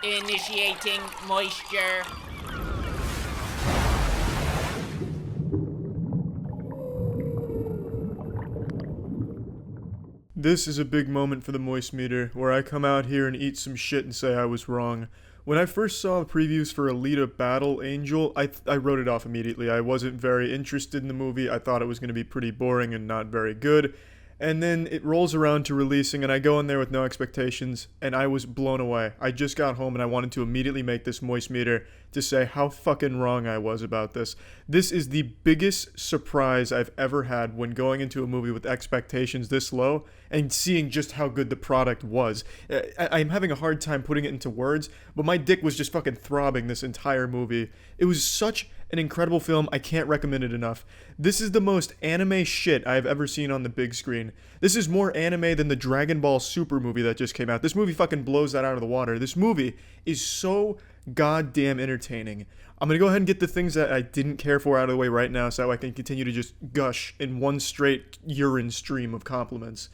Initiating moisture. This is a big moment for the Moist Meter, where I come out here and eat some shit and say I was wrong. When I first saw the previews for Alita Battle Angel, I wrote it off immediately. I wasn't very interested in the movie. I thought it was going to be pretty boring and not very good. And then it rolls around to releasing, and I go in there with no expectations, and I was blown away. I just got home, and I wanted to immediately make this Moist Meter to say how fucking wrong I was about this. This is the biggest surprise I've ever had when going into a movie with expectations this low and seeing just how good the product was. I'm having a hard time putting it into words, but my dick was just fucking throbbing this entire movie. It was such an incredible film. I can't recommend it enough. This is the most anime shit I've ever seen on the big screen. This is more anime than the Dragon Ball Super movie that just came out. This movie fucking blows that out of the water. This movie is so goddamn entertaining. I'm gonna go ahead and get the things that I didn't care for out of the way right now so I can continue to just gush in one straight urine stream of compliments.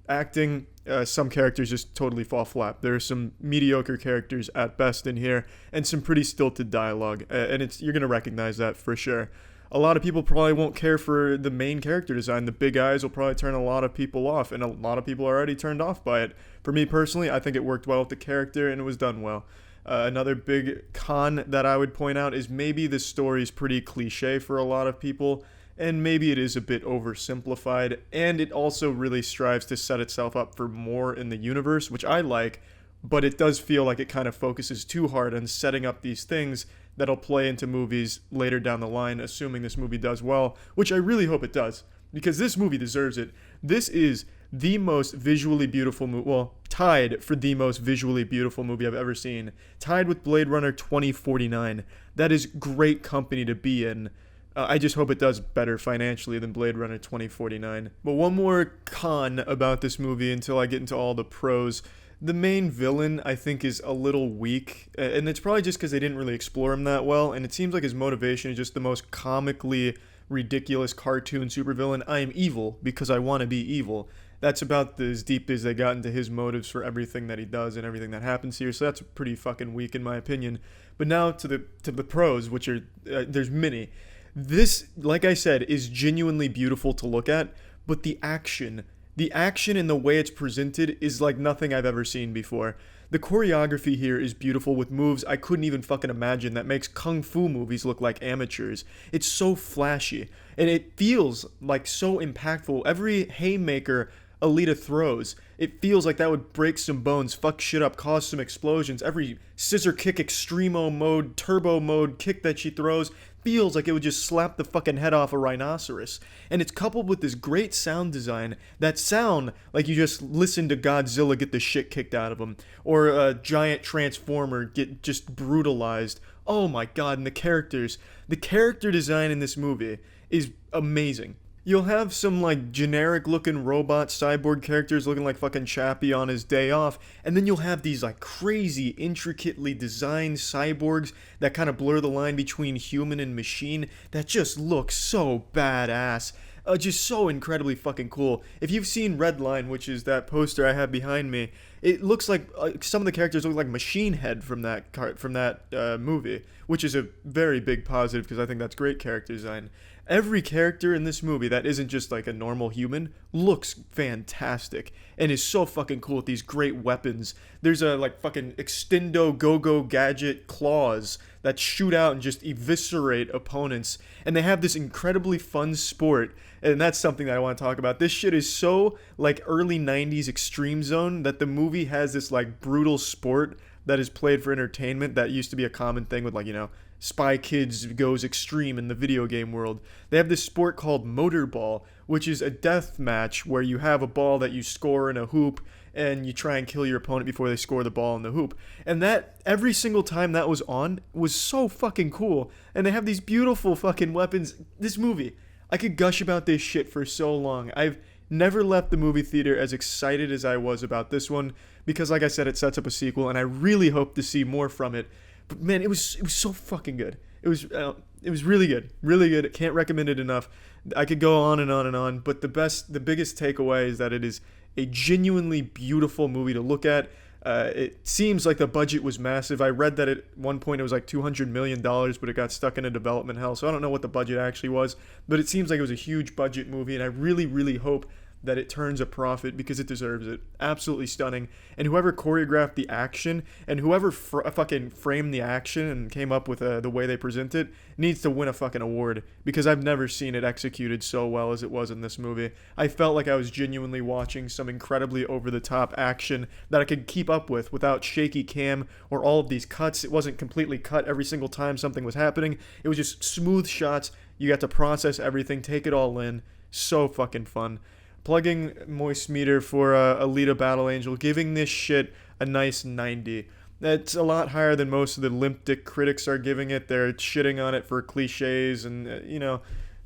Acting, some characters just totally fall flat. There are some mediocre characters at best in here, and some pretty stilted dialogue, and you're gonna recognize that for sure. A lot of people probably won't care for the main character design. The big eyes will probably turn a lot of people off, and a lot of people are already turned off by it. For me personally, I think it worked well with the character, and it was done well. Another big con that I would point out is maybe the story's pretty cliche for a lot of people, and maybe it is a bit oversimplified, and it also really strives to set itself up for more in the universe, which I like, but it does feel like it kind of focuses too hard on setting up these things that'll play into movies later down the line, assuming this movie does well, which I really hope it does, because this movie deserves it. This is the most visually beautiful movie, well, tied for the most visually beautiful movie I've ever seen, tied with Blade Runner 2049. That is great company to be in. I just hope it does better financially than Blade Runner 2049. But one more con about this movie until I get into all the pros. The main villain, I think, is a little weak, and it's probably just because they didn't really explore him that well, and it seems like his motivation is just the most comically ridiculous cartoon supervillain. I am evil because I want to be evil. That's about as deep as they got into his motives for everything that he does and everything that happens here, so that's pretty fucking weak in my opinion. But now to the pros, which are, there's many. This, like I said, is genuinely beautiful to look at, but the action and the way it's presented is like nothing I've ever seen before. The choreography here is beautiful with moves I couldn't even fucking imagine that makes kung fu movies look like amateurs. It's so flashy, and it feels like so impactful. Every haymaker Alita throws, it feels like that would break some bones, fuck shit up, cause some explosions. Every scissor kick, extremo mode, turbo mode kick that she throws feels like it would just slap the fucking head off a rhinoceros. And it's coupled with this great sound design that sound like you just listen to Godzilla get the shit kicked out of him, or a giant transformer get just brutalized. Oh my god, and the character design in this movie is amazing. You'll have some like generic looking robot cyborg characters looking like fucking Chappie on his day off, and then you'll have these like crazy intricately designed cyborgs that kind of blur the line between human and machine that just look so badass. Just so incredibly fucking cool. If you've seen Red Line, which is that poster I have behind me, it looks like some of the characters look like Machine Head from that movie, which is a very big positive because I think that's great character design. Every character in this movie that isn't just like a normal human looks fantastic and is so fucking cool with these great weapons. There's a like fucking extendo go-go gadget claws that shoot out and just eviscerate opponents, and they have this incredibly fun sport, and that's something that I want to talk about. This shit is so like early 90s Extreme Zone that the movie has this like brutal sport that is played for entertainment that used to be a common thing with, like, you know, Spy Kids goes extreme in the video game world. They have this sport called Motorball, which is a death match where you have a ball that you score in a hoop and you try and kill your opponent before they score the ball in the hoop. And that, every single time that was on, was so fucking cool. And they have these beautiful fucking weapons. This movie, I could gush about this shit for so long. I've never left the movie theater as excited as I was about this one, because like I said, it sets up a sequel, and I really hope to see more from it. But man, it was so fucking good. It was really good, really good. I can't recommend it enough. I could go on and on and on, but the biggest takeaway is that it is a genuinely beautiful movie to look at. It seems like the budget was massive. I read that at one point it was like $200 million, but it got stuck in a development hell. So I don't know what the budget actually was, but it seems like it was a huge budget movie, and I really, really hope that it turns a profit because it deserves it. Absolutely stunning. And whoever choreographed the action and whoever fucking framed the action and came up with the way they present it needs to win a fucking award because I've never seen it executed so well as it was in this movie. I felt like I was genuinely watching some incredibly over-the-top action that I could keep up with without shaky cam or all of these cuts. It wasn't completely cut every single time something was happening. It was just smooth shots. You got to process everything, take it all in. So fucking fun. Plugging Moist Meter for Alita Battle Angel, giving this shit a nice 90. That's a lot higher than most of the limp dick critics are giving it. They're shitting on it for cliches and,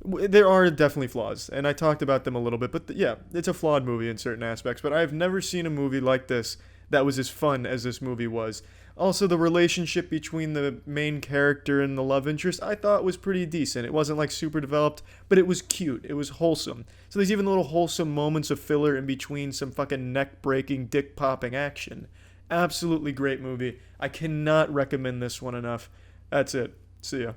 there are definitely flaws. And I talked about them a little bit, but yeah, it's a flawed movie in certain aspects. But I've never seen a movie like this that was as fun as this movie was. Also, the relationship between the main character and the love interest, I thought was pretty decent. It wasn't like super developed, but it was cute. It was wholesome. So there's even little wholesome moments of filler in between some fucking neck-breaking, dick-popping action. Absolutely great movie. I cannot recommend this one enough. That's it. See ya.